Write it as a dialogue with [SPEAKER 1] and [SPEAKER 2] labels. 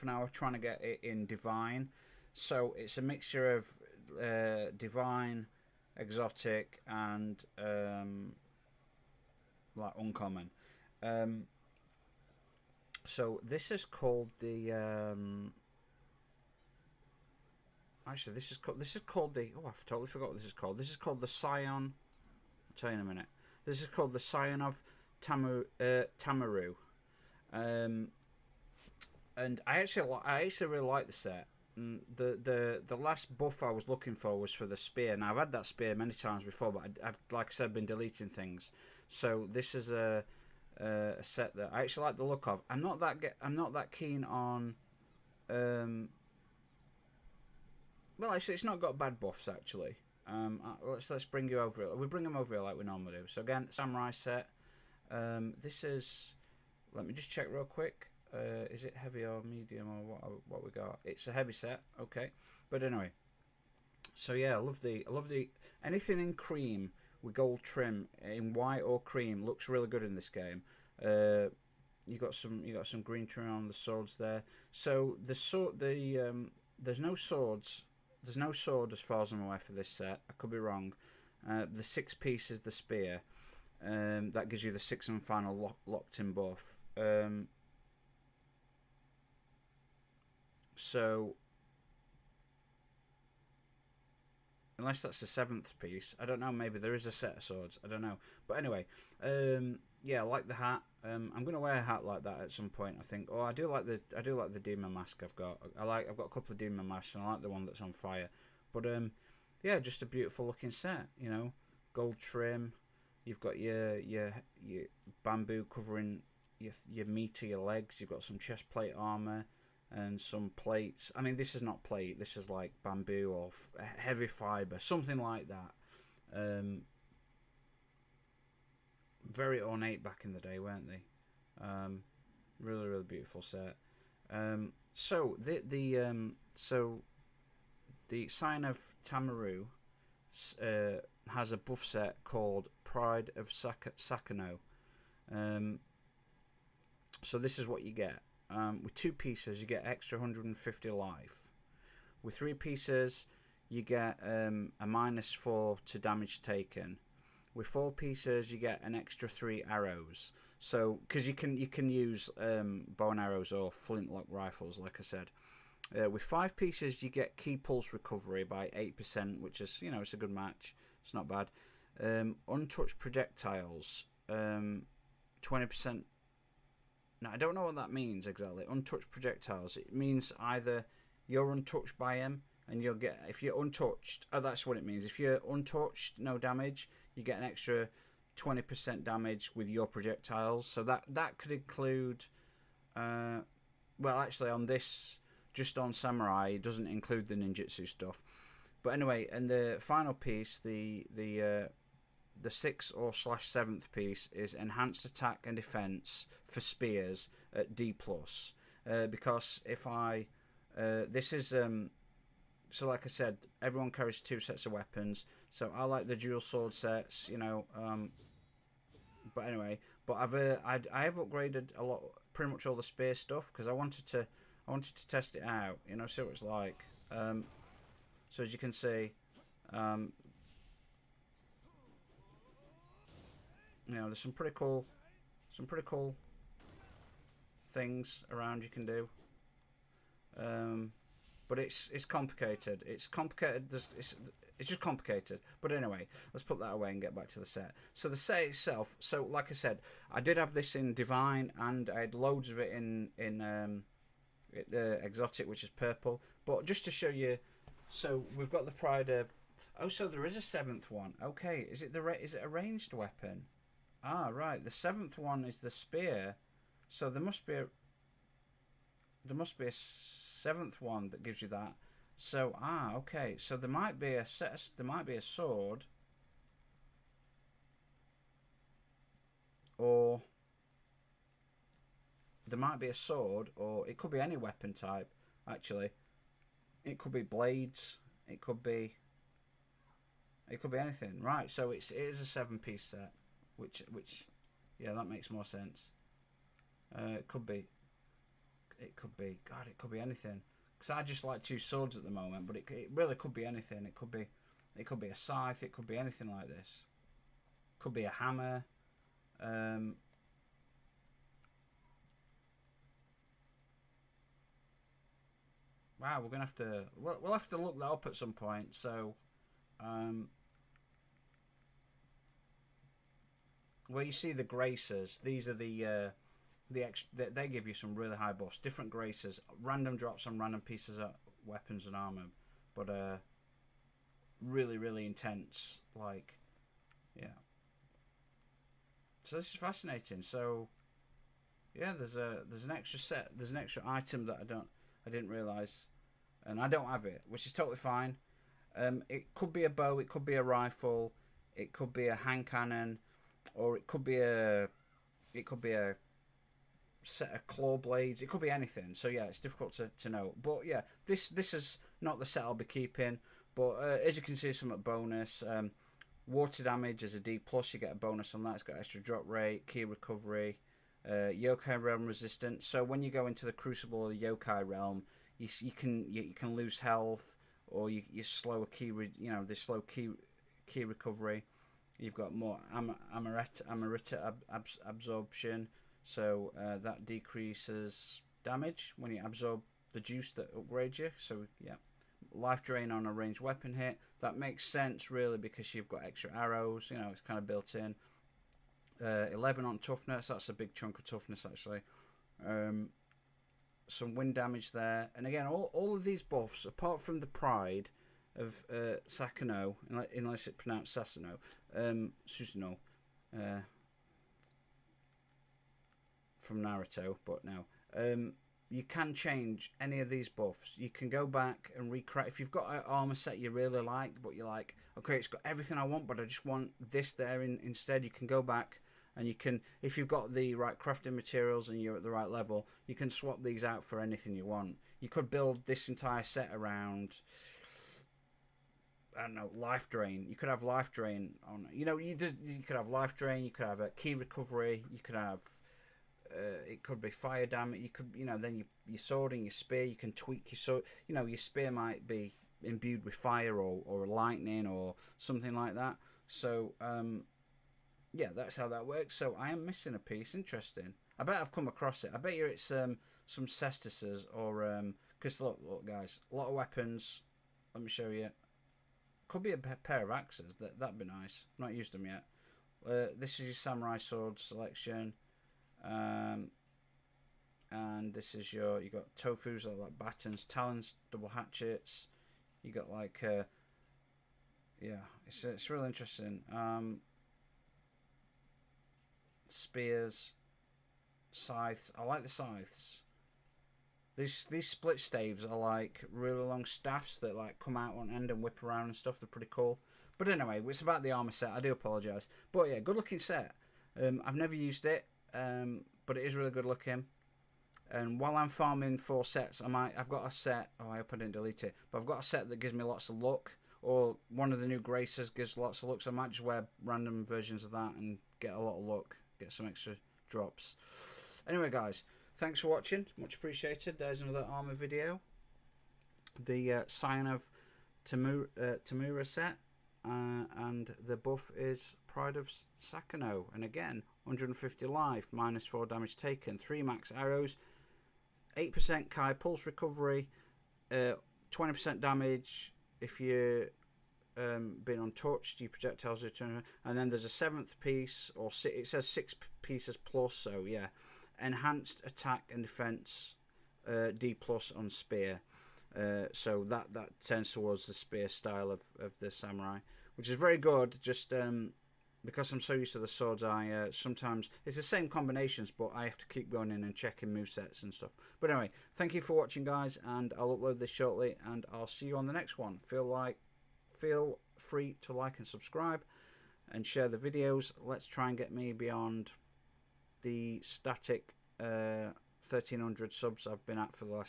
[SPEAKER 1] an hour trying to get it in divine. So it's a mixture of divine, exotic, and like uncommon. So this is called the actually this is called the, oh, I've totally forgot what this is called. This is called the Scion. I'll tell you in a minute. This is called the Scion of Tamaru. And I actually really like the set. The last buff I was looking for was for the spear. Now I've had that spear many times before, but I've, like I said, been deleting things. So this is a set that I actually like the look of. I'm not that keen on. Well, actually, it's not got bad buffs actually. Let's bring you over. We bring them over here like we normally do. So again, samurai set. This is. Let me just check real quick. Is it heavy or medium or what we got? It's a heavy set, okay. But anyway, so yeah, I love the anything in cream with gold trim in white or cream looks really good in this game. You got some green trim on the swords there. So there's no swords. There's no sword as far as I'm aware for this set. I could be wrong. The 6 piece is the spear. That gives you the 6th and final locked in buff. So, unless that's the 7th piece, I don't know. Maybe there is a set of swords. I don't know. But anyway, yeah, I like the hat. I'm gonna wear a hat like that at some point, I think. Oh, I do like the demon mask I've got. I've got a couple of demon masks, and I like the one that's on fire. But yeah, just a beautiful looking set. You know, gold trim. You've got your bamboo covering your meat of your legs. You've got some chest plate armor and some plates. I mean, this is not plate. This is like bamboo or heavy fiber, something like that. Very ornate back in the day, weren't they? Really, really beautiful set. So the Sign of Tamaru has a buff set called Pride of Sakano. So this is what you get. With 2 pieces, you get extra 150 life. With 3 pieces, you get a -4 to damage taken. With 4 pieces, you get an extra 3 arrows. So, because you can use bow and arrows or flintlock rifles, like I said. With 5 pieces, you get key pulse recovery by 8%, which is, you know, it's a good match. It's not bad. Untouched projectiles, 20%. Now, I don't know what that means exactly. Untouched projectiles. It means either you're untouched by them, and you'll get, if you're untouched, oh, that's what it means. If you're untouched, no damage, you get an extra 20% damage with your projectiles. So that could include, well, actually on this, just on Samurai, it doesn't include the ninjutsu stuff. But anyway, and the final piece, the 6th or /7th piece is enhanced attack and defense for spears at D+. Because if I, this is so like I said, everyone carries 2 sets of weapons. So I like the dual sword sets, you know. But anyway, but I have upgraded a lot, pretty much all the spear stuff, because I wanted to test it out, you know, see what it's like. So as you can see, you know, there's some pretty cool things around you can do. But it's complicated. It's complicated. It's just complicated. But anyway, let's put that away and get back to the set. So the set itself. So like I said, I did have this in Divine, and I had loads of it in the Exotic, which is purple. But just to show you, so we've got the Pride of. Oh, so there is a 7th one. Okay, is it a ranged weapon? Ah, right. The 7th one is the spear. So there must be a 7th one that gives you that. So okay. So there might be a sword, or there might be a sword, or it could be any weapon type. Actually, it could be blades. It could be anything. Right. So it is a 7-piece set, which yeah, that makes more sense. It could be. it could be, God, it could be anything. Because I just like 2 swords at the moment, but it really could be anything. It could be a scythe. It could be anything like this. Could be a hammer. Wow, we're gonna have to. We'll have to look that up at some point. So, where you see the graces, these are the extra. They give you some really high buffs. Different graces, random drops on random pieces of weapons and armor, but really, really intense. Like, yeah. So this is fascinating. So, yeah, there's an extra set. There's an extra item that I didn't realize, and I don't have it, which is totally fine. It could be a bow, it could be a rifle, it could be a hand cannon, or it could be a set of claw blades. It could be anything. So yeah, it's difficult to know. But yeah, this is not the set I'll be keeping. But as you can see, some bonus. Water damage is a D+, you get a bonus on that. It's got extra drop rate, key recovery, yokai realm resistance. So when you go into the crucible or the yokai realm, you can lose health, or you slow a key, this slow key recovery. You've got more Amarita absorption, so that decreases damage when you absorb the juice that upgrades you. So yeah. Life drain on a ranged weapon hit. That makes sense really, because you've got extra arrows, it's kind of built in. 11 on toughness, that's a big chunk of toughness actually. Some wind damage there, and again all of these buffs, apart from the pride of Sakano, unless it's pronounced Sasuno, Susanoo, from Naruto, but no. You can change any of these buffs. You can go back and recreate. If you've got an armor set you really like, but you're like, okay, it's got everything I want, but I just want this there instead, you can go back and you can, if you've got the right crafting materials and you're at the right level, you can swap these out for anything you want. You could build this entire set around, I don't know, life drain. You could have life drain on, you could have life drain, you could have a key recovery, you could have it could be fire damage. You could, then your sword and your spear, you can tweak your sword. Your spear might be imbued with fire or lightning or something like that. So, yeah, that's how that works. So I am missing a piece. Interesting. I bet I've come across it. I bet you it's some cestices or because look, guys, a lot of weapons. Let me show you. Could be a pair of axes. That'd be nice. Not used them yet. This is your samurai sword selection. And this is you got tofus like batons, talons, double hatchets. You got like yeah, it's really interesting. Spears, scythes. I like the scythes. These split staves are like really long staffs that like come out on end and whip around and stuff. They're pretty cool. But anyway, it's about the armor set. I do apologise, but yeah, good looking set. I've never used it. But it is really good looking. And while I'm farming 4 sets, I've got a set. Oh, I hope I didn't delete it. But I've got a set that gives me lots of luck, or one of the new graces gives lots of luck. So I might just wear random versions of that and get a lot of luck, get some extra drops. Anyway, guys, thanks for watching. Much appreciated. There's another armor video. The Scion of Tamura set. And the buff is Pride of Sakano, and again 150 life, -4 damage taken, 3 max arrows, 8% Kai pulse recovery, 20% damage if you're been untouched, your projectiles return, and then there's a 7th piece, or it says 6 pieces plus, so yeah, enhanced attack and defense, D+ on spear. So that turns towards the spear style of the samurai, which is very good. Just because I'm so used to the swords, I sometimes it's the same combinations, but I have to keep going in and checking movesets and stuff. But anyway, thank you for watching, guys, and I'll upload this shortly, and I'll see you on the next one. Feel free to like and subscribe, and share the videos. Let's try and get me beyond the static 1300 subs I've been at for the last